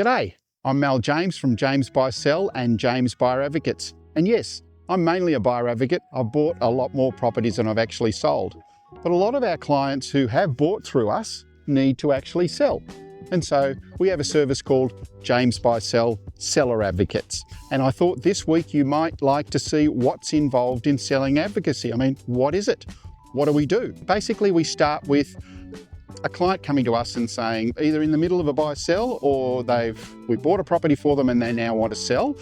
G'day, I'm Mal James from James Buy Sell and James Buyer Advocates. And yes, I'm mainly a buyer advocate. I've bought a lot more properties than I've actually sold. But a lot of our clients who have bought through us need to actually sell. And so we have a service called James Buy Sell Seller Advocates. And I thought this week you might like to see what's involved in selling advocacy. I mean, what is it? What do we do? Basically, we start with a client coming to us and saying, either in the middle of a buy-sell or we bought a property for them and they now want to sell.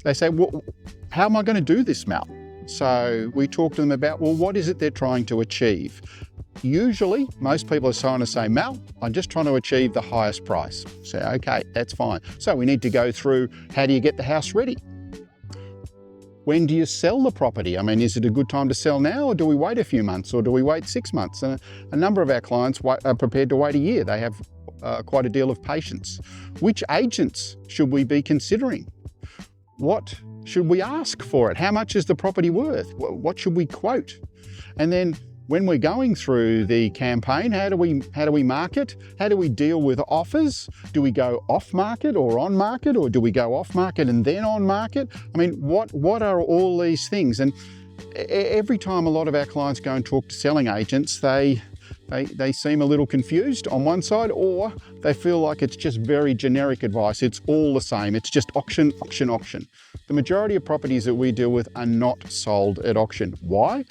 They say, well, how am I going to do this, Mal? So we talk to them about, well, what is it they're trying to achieve? Usually, most people are trying to say, Mal, I'm just trying to achieve the highest price. So, okay, that's fine. So we need to go through, how do you get the house ready? When do you sell the property? I mean, is it a good time to sell now, or do we wait a few months, or do we wait 6 months? And a number of our clients are prepared to wait a year. They have quite a deal of patience. Which agents should we be considering? What should we ask for it? How much is the property worth? What should we quote? And then when we're going through the campaign, how do we market? How do we deal with offers? Do we go off market or on market, or do we go off market and then on market? I mean, what are all these things? And every time a lot of our clients go and talk to selling agents, they seem a little confused on one side, or they feel like it's just very generic advice. It's all the same. It's just auction, auction, auction. The majority of properties that we deal with are not sold at auction. Why?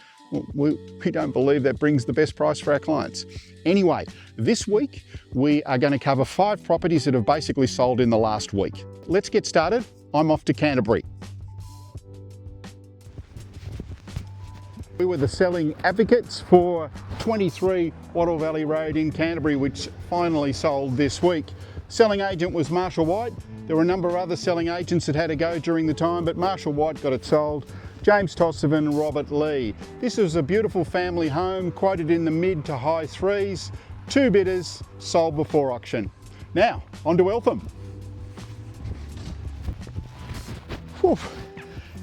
We don't believe that brings the best price for our clients. Anyway, this week we are going to cover 5 properties that have basically sold in the last week. Let's get started. I'm off to Canterbury. We were the selling advocates for 23 Wattle Valley Road in Canterbury, which finally sold this week. Selling agent was Marshall White. There were a number of other selling agents that had a go during the time, but Marshall White got it sold. James Tostovan, Robert Lee. This was a beautiful family home, quoted in the mid to high 3s, 2 bidders, sold before auction. Now, on to Eltham. Whew.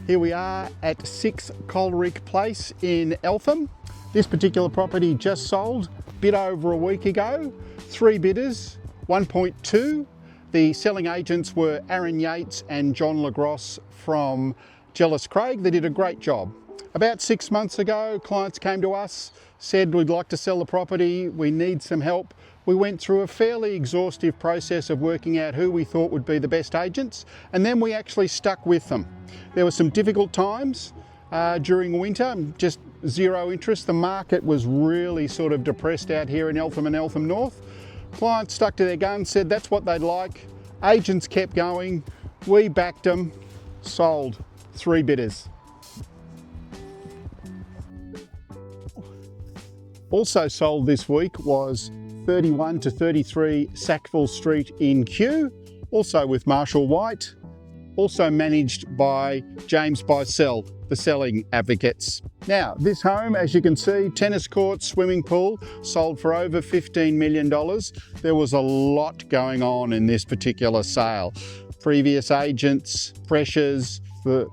Here we are at 6 Coleridge Place in Eltham. This particular property just sold a bit over a week ago. 3 bidders, 1.2. The selling agents were Aaron Yates and John LaGrosse from Jellis Craig. They did a great job. About 6 months ago, clients came to us, said we'd like to sell the property, we need some help. We went through a fairly exhaustive process of working out who we thought would be the best agents, and then we actually stuck with them. There were some difficult times during winter, just zero interest. The market was really sort of depressed out here in Eltham and Eltham North. Clients stuck to their guns, said that's what they'd like. Agents kept going, we backed them, sold. 3 bidders. Also sold this week was 31 to 33 Sackville Street in Kew, also with Marshall White, also managed by James Buy Sell, the selling advocates. Now, this home, as you can see, tennis court, swimming pool, sold for over $15 million. There was a lot going on in this particular sale. Previous agents, pressures, for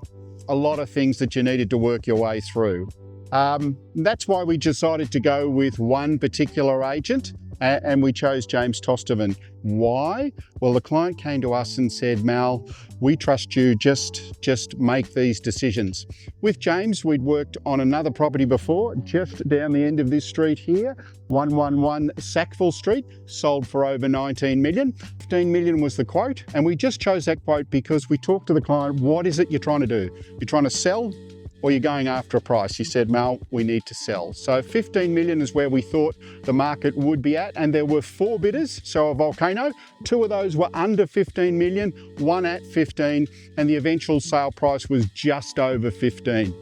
a lot of things that you needed to work your way through. That's why we decided to go with one particular agent, and we chose James Tostovan. Why? Well, the client came to us and said, Mal, we trust you, just make these decisions. With James, we'd worked on another property before, just down the end of this street here, 111 Sackville Street, sold for over 19 million. 15 million was the quote, and we just chose that quote because we talked to the client, what is it you're trying to do? You're trying to sell, or you're going after a price? He said, Mal, we need to sell. So 15 million is where we thought the market would be at, and there were 4 bidders, so a volcano. 2 of those were under 15 million, 1 at 15, and the eventual sale price was just over 15.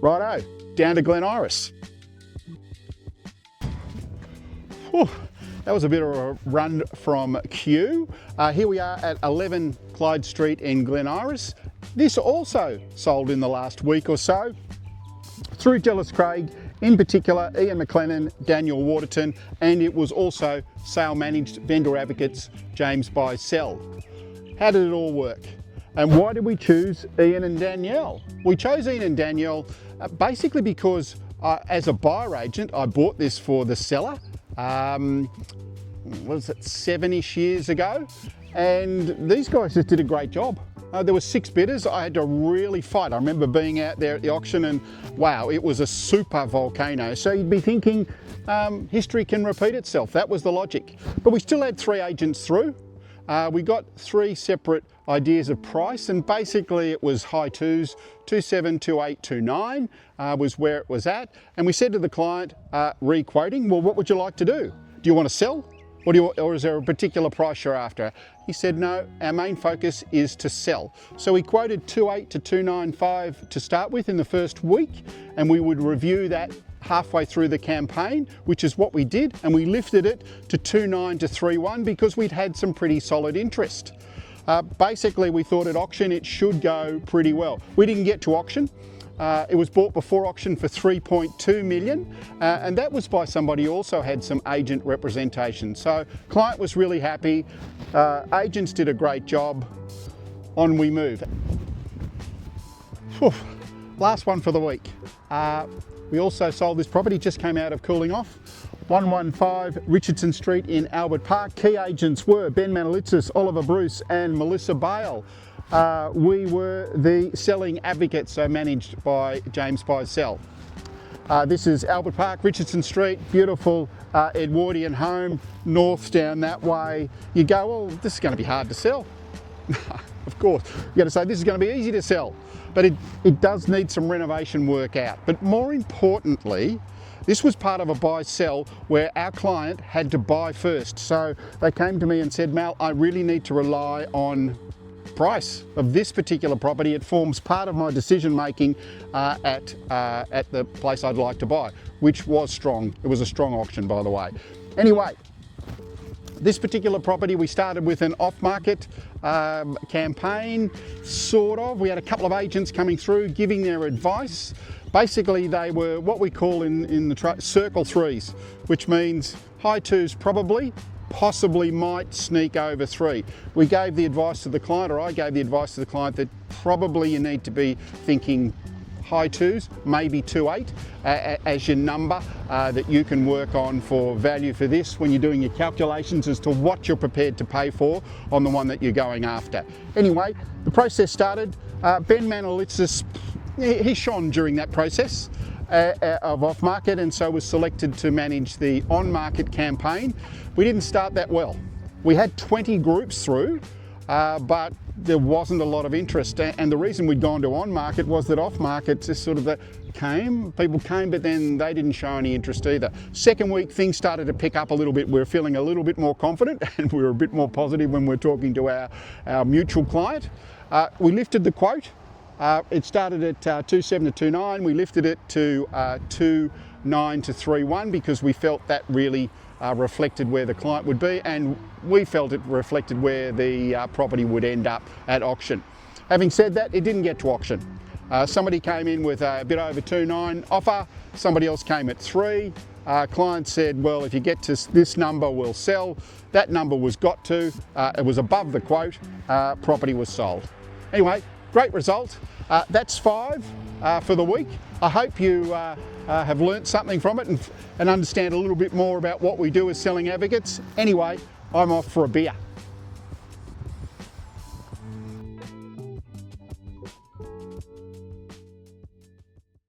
Righto, down to Glen Iris. Whew. That was a bit of a run from Kew. Here we are at 11 Clyde Street in Glen Iris. This also sold in the last week or so through Jellis Craig, in particular Ian McLennan, Daniel Waterton, and it was also sale managed vendor advocates James Buy Sell. How did it all work? And why did we choose Ian and Danielle? We chose Ian and Danielle basically because as a buyer agent, I bought this for the seller. What is it, 7-ish years ago, And these guys just did a great job. There were 6 bidders. I had to really fight. I remember being out there at the auction and wow, it was a super volcano. So you'd be thinking history can repeat itself. That was the logic. But we still had 3 agents through. We got 3 separate ideas of price, and basically it was high 2s, 27, 28, 29 was where it was at. And we said to the client, re-quoting, well, what would you like to do? Do you want to sell? Or is there a particular price you're after? He said, no, our main focus is to sell. So we quoted 28 to 295 to start with in the first week, and we would review that halfway through the campaign, which is what we did, and we lifted it to 29 to 31 because we'd had some pretty solid interest. Basically, we thought at auction it should go pretty well. We didn't get to auction. It was bought before auction for 3.2 million, and that was by somebody who also had some agent representation. So client was really happy, agents did a great job, on we move. Whew. Last one for the week. We also sold this property, just came out of cooling off. 115 Richardson Street in Albert Park. Key agents were Ben Manalitsis, Oliver Bruce and Melissa Bale. We were the selling advocates, so managed by James Buy Sell. This is Albert Park, Richardson Street, beautiful Edwardian home, north down that way. You go, well, this is going to be hard to sell. Of course, you've got to say this is going to be easy to sell, but it does need some renovation work out. But more importantly, this was part of a buy-sell where our client had to buy first. So they came to me and said, Mal, I really need to rely on price of this particular property. It forms part of my decision making at the place I'd like to buy, which was strong. It was a strong auction, by the way. Anyway, this particular property, we started with an off-market campaign, sort of. We had a couple of agents coming through giving their advice. Basically, they were what we call in the circle 3s, which means high 2s probably, possibly might sneak over 3. We gave the advice to the client, or I gave the advice to the client, that probably you need to be thinking high 2s, maybe 28 as your number that you can work on for value for this when you're doing your calculations as to what you're prepared to pay for on the one that you're going after. Anyway, the process started. Ben Manalitsis, he shone during that process of off-market, and so was selected to manage the on-market campaign. We didn't start that well. We had 20 groups through, but there wasn't a lot of interest, and the reason we'd gone to on-market was that off-market just sort of people came, but then they didn't show any interest either. Second week, things started to pick up a little bit. We were feeling a little bit more confident, and we were a bit more positive when we were talking to our mutual client. We lifted the quote. It started at 27 to 29. We lifted it to 29 to 31 because we felt that really reflected where the client would be, and we felt it reflected where the property would end up at auction. Having said that, it didn't get to auction. Somebody came in with a bit over 2.9 offer. Somebody else came at 3. Client said, well, if you get to this number, we'll sell. That number was got to. It was above the quote. Property was sold. Anyway, great result. That's 5 for the week. I hope you have learnt something from it and understand a little bit more about what we do as selling advocates. Anyway, I'm off for a beer.